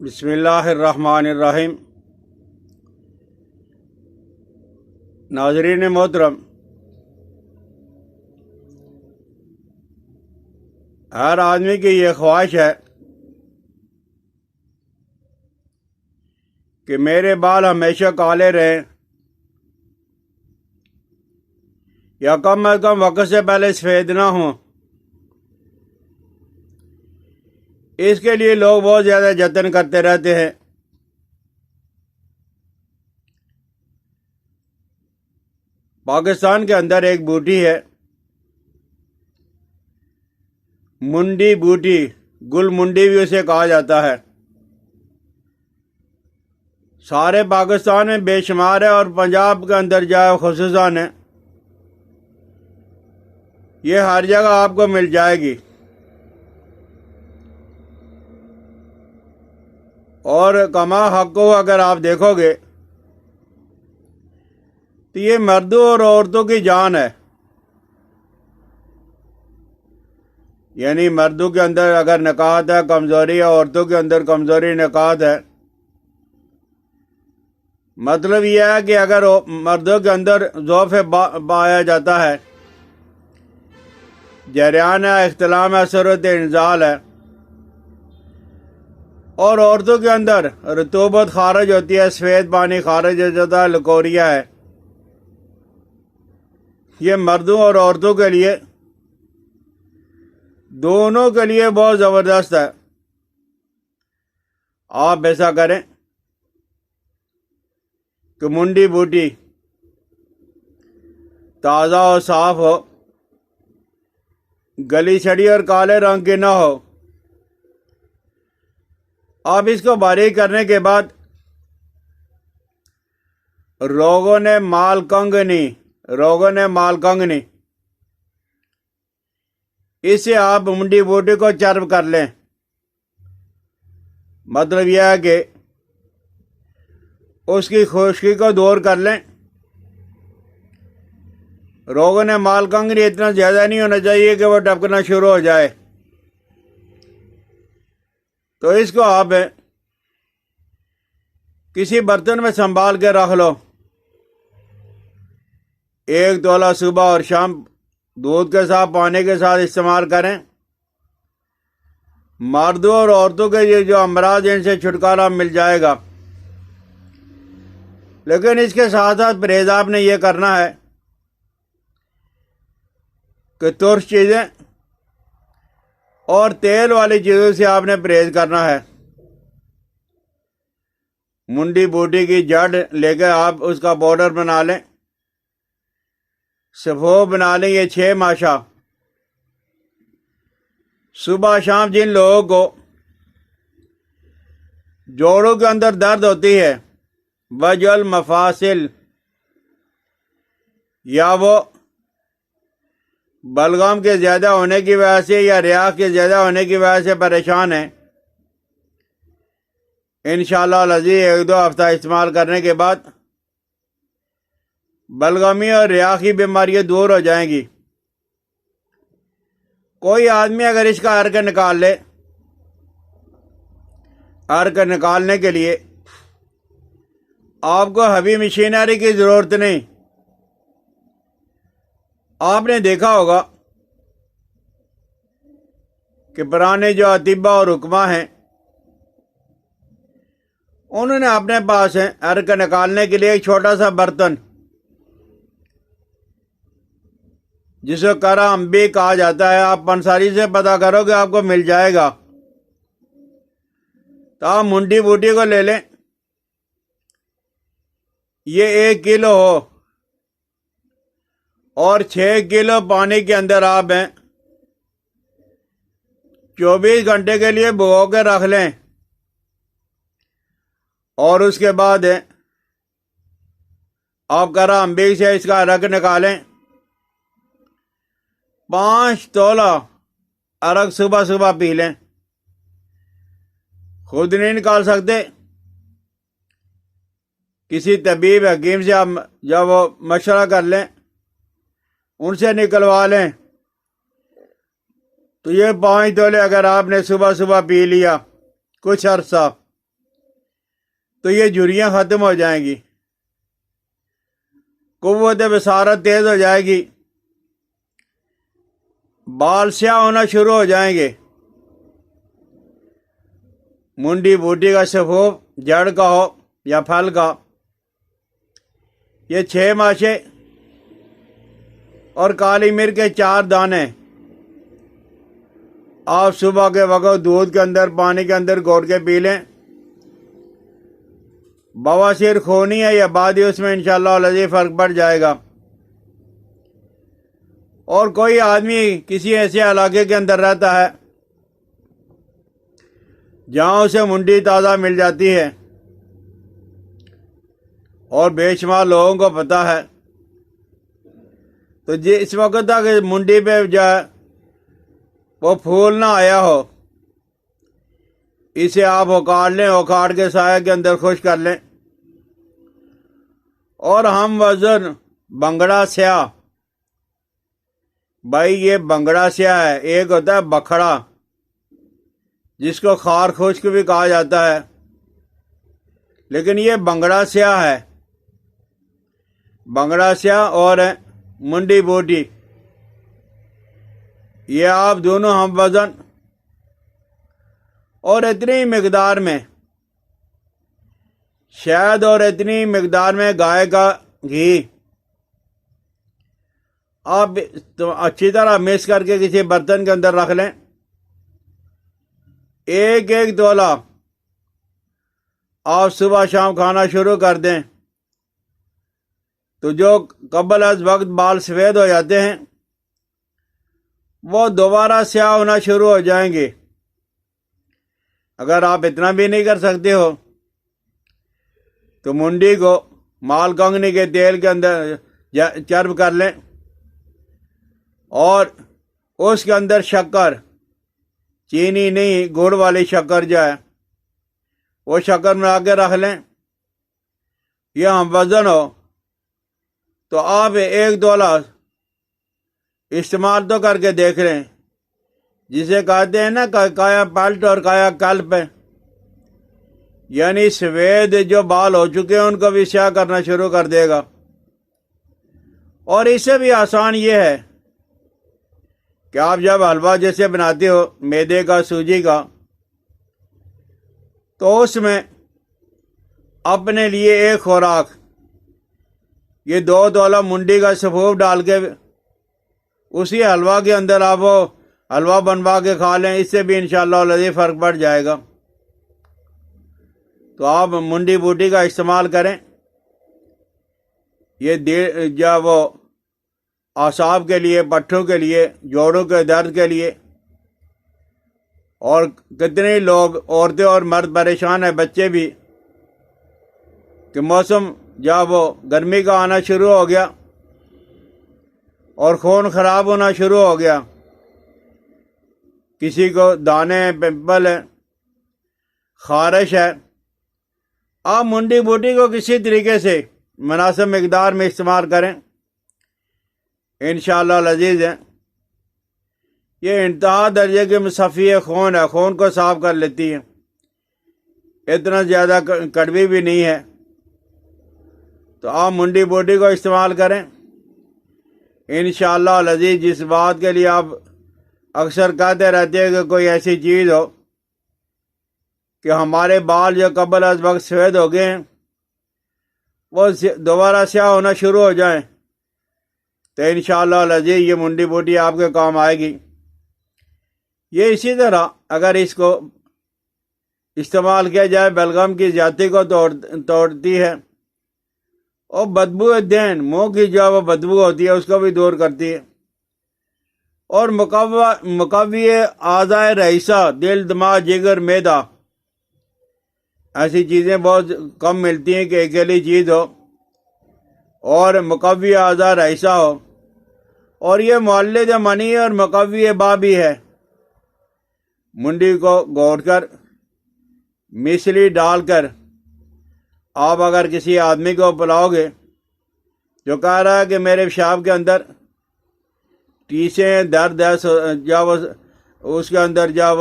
بسم اللہ الرحمن الرحیم۔ ناظرین محترم، ہر آدمی کی یہ خواہش ہے کہ میرے بال ہمیشہ کالے رہیں یا کم از کم وقت سے پہلے سفید نہ ہوں۔ اس کے لیے لوگ بہت زیادہ جتن کرتے رہتے ہیں۔ پاکستان کے اندر ایک بوٹی ہے، منڈی بوٹی، گل منڈی بھی اسے کہا جاتا ہے۔ سارے پاکستان میں بے شمار ہے اور پنجاب کے اندر جائے خصوصاً ہے، یہ ہر جگہ آپ کو مل جائے گی۔ اور کما حق کو اگر آپ دیکھو گے تو یہ مردوں اور عورتوں کی جان ہے۔ یعنی مردوں کے اندر اگر نکات ہے، کمزوری ہے، عورتوں کے اندر کمزوری نکات ہے۔ مطلب یہ ہے کہ اگر مردوں کے اندر ضعف پایا جاتا ہے، جریان ہے، اختلام ہے، صورت انزال ہے، اور عورتوں کے اندر رطوبت خارج ہوتی ہے، سفید پانی خارج ہو جاتا ہے، لکوریا ہے، یہ مردوں اور عورتوں کے لیے، دونوں کے لیے بہت زبردست ہے۔ آپ ایسا کریں کہ منڈی بوٹی تازہ اور صاف ہو، گلی سڑی اور کالے رنگ کی نہ ہو۔ آپ اس کو باریک کرنے کے بعد روغن مالکنگنی اس سے آپ منڈی بوٹی کو چرب کر لیں۔ مطلب یہ ہے کہ اس کی خشکی کو دور کر لیں۔ روغن مالکنگنی اتنا زیادہ نہیں ہونا چاہیے کہ وہ ٹپکنا شروع ہو جائے۔ تو اس کو آپ کسی برتن میں سنبھال کے رکھ لو۔ 1 تولہ صبح اور شام دودھ کے ساتھ، پانی کے ساتھ استعمال کریں۔ مردوں اور عورتوں کے یہ جو امراض ہیں ان سے چھٹکارا مل جائے گا۔ لیکن اس کے ساتھ ساتھ پرہیز آپ نے یہ کرنا ہے کہ ترش چیزیں اور تیل والی چیزوں سے آپ نے پرہیز کرنا ہے۔ منڈی بوٹی کی جڑ لے کے آپ اس کا پاؤڈر بنا لیں، سفو بنا لیں، یہ 6 ماشا صبح شام۔ جن لوگوں کو جوڑوں کے اندر درد ہوتی ہے، وجع المفاصل، یا وہ بلغم کے زیادہ ہونے کی وجہ سے یا ریاض کے زیادہ ہونے کی وجہ سے پریشان ہیں، انشاءاللہ العزیز 1-2 ہفتہ استعمال کرنے کے بعد بلغمی اور ریاض کی بیماریاں دور ہو جائیں گی۔ کوئی آدمی اگر اس کا عرق نکال لے، عرق نکالنے کے لیے آپ کو ہیوی مشینری کی ضرورت نہیں۔ آپ نے دیکھا ہوگا کہ پرانے جو اطباء اور حکماء ہیں انہوں نے اپنے پاس عرق نکالنے کے لیے ایک چھوٹا سا برتن، جس کو کرا امبی کہا جاتا ہے، آپ پنساری سے پتہ کرو کہ آپ کو مل جائے گا، تو آپ منڈی بوٹی کو لے لیں۔ یہ 1 کلو ہو اور 6 کلو پانی کے اندر آپ 24 گھنٹے کے لیے بھگو کے رکھ لیں، اور اس کے بعد آپ کرا امبی سے اس کا عرق نکالیں۔ 5 تولہ عرق صبح صبح پی لیں۔ خود نہیں نکال سکتے، کسی طبیب حکیم سے آپ جب وہ مشورہ کر لیں، ان سے نکلوا لیں۔ تو یہ 5 تولے اگر آپ نے صبح صبح پی لیا کچھ عرصہ، تو یہ جھریاں ختم ہو جائیں گی، قوت بصارت تیز ہو جائے گی، بال سیاہ ہونا شروع ہو جائیں گے۔ منڈی بوٹی کا سفوف جڑ کا ہو یا پھل کا، یہ 6 ماشے اور کالی مرچ کے 4 دانے آپ صبح کے وقت دودھ کے اندر پانی کے اندر گھول کے پی لیں۔ بواسیر خونی ہے یا بادی، اس میں انشاءاللہ العزیز فرق پڑ جائے گا۔ اور کوئی آدمی کسی ایسے علاقے کے اندر رہتا ہے جہاں اسے منڈی تازہ مل جاتی ہے، اور بے شمار لوگوں کو پتہ ہے، تو اس وقت تک منڈی پہ جائے وہ پھول نہ آیا ہو، اسے آپ اکاڑ لیں، اکاڑ کے سائے کے اندر خشک کر لیں۔ اور ہم وزن بنگڑا سیاہ، بھائی یہ بنگڑا سیاہ ہے، ایک ہوتا ہے بکھڑا جس کو خار خشک بھی کہا جاتا ہے، لیکن یہ بنگڑا سیاہ ہے، بنگڑا سیاہ اور منڈی بوٹی، یہ آپ دونوں ہم وزن اور اتنی مقدار میں شہد اور اتنی مقدار میں گائے کا گھی آپ اچھی طرح مکس کر کے کسی برتن کے اندر رکھ لیں۔ ایک ایک تولہ آپ صبح شام کھانا شروع کر دیں تو جو قبل از وقت بال سفید ہو جاتے ہیں وہ دوبارہ سیاہ ہونا شروع ہو جائیں گے۔ اگر آپ اتنا بھی نہیں کر سکتے ہو تو منڈی کو مال کنگنی کے تیل کے اندر چرب کر لیں، اور اس کے اندر شکر، چینی نہیں گڑ والی شکر جو ہے وہ شکر ملا کے رکھ لیں۔ یہ ہم وزن ہو تو آپ ایک تولہ استعمال تو کر کے دیکھ لیں، جسے کہتے ہیں نا کایا پلٹ اور کایا کلپ، یعنی سفید جو بال ہو چکے ہیں ان کو بھی سیاہ کرنا شروع کر دے گا۔ اور اس سے بھی آسان یہ ہے کہ آپ جب حلوہ جیسے بناتے ہو میدے کا، سوجی کا، تو اس میں اپنے لیے ایک خوراک یہ 2 تولہ منڈی کا سفوف ڈال کے اسی حلوہ کے اندر آپ وہ حلوہ بنوا کے کھا لیں، اس سے بھی انشاءاللہ العزیز فرق پڑ جائے گا۔ تو آپ منڈی بوٹی کا استعمال کریں، یہ جب وہ اعصاب کے لیے، پٹھوں کے لیے، جوڑوں کے درد کے لیے، اور کتنے لوگ عورتیں اور مرد پریشان ہیں، بچے بھی، کہ موسم جب وہ گرمی کا آنا شروع ہو گیا اور خون خراب ہونا شروع ہو گیا، کسی کو دانے ہیں، پمپل ہے، خارش ہے، آپ منڈی بوٹی کو کسی طریقے سے مناسب مقدار میں استعمال کریں، انشاءاللہ العزیز ہے یہ انتہا درجے کے مصفی خون ہے، خون کو صاف کر لیتی ہے، اتنا زیادہ کڑوی بھی نہیں ہے۔ تو آپ منڈی بوٹی کو استعمال کریں انشاءاللہ العزیز۔ جس بات کے لیے آپ اکثر کہتے رہتے ہیں کہ کوئی ایسی چیز ہو کہ ہمارے بال جو قبل از وقت سفید ہو گئے ہیں وہ دوبارہ سیاہ ہونا شروع ہو جائیں، تو انشاءاللہ العزیز یہ منڈی بوٹی آپ کے کام آئے گی۔ یہ اسی طرح اگر اس کو استعمال کیا جائے بلغم کی زیادتی کو توڑتی ہے، اور بدبو دین، منہ کی جو وہ بدبو ہوتی ہے اس کو بھی دور کرتی ہے، اور مقوی اعضائے رئیسہ، دل، دماغ، جگر، معدہ، ایسی چیزیں بہت کم ملتی ہیں کہ اکیلی چیز ہو اور مقوی اعضاء رئیسہ ہو، اور یہ مولد منی اور مقوی با بھی ہے۔ منڈی کو گھوٹ کر مصری ڈال کر آپ اگر کسی آدمی کو پلاؤ گے جو کہہ رہا ہے کہ میرے پیشاب کے اندر ٹیسیں درد ہے، جب اس کے اندر جب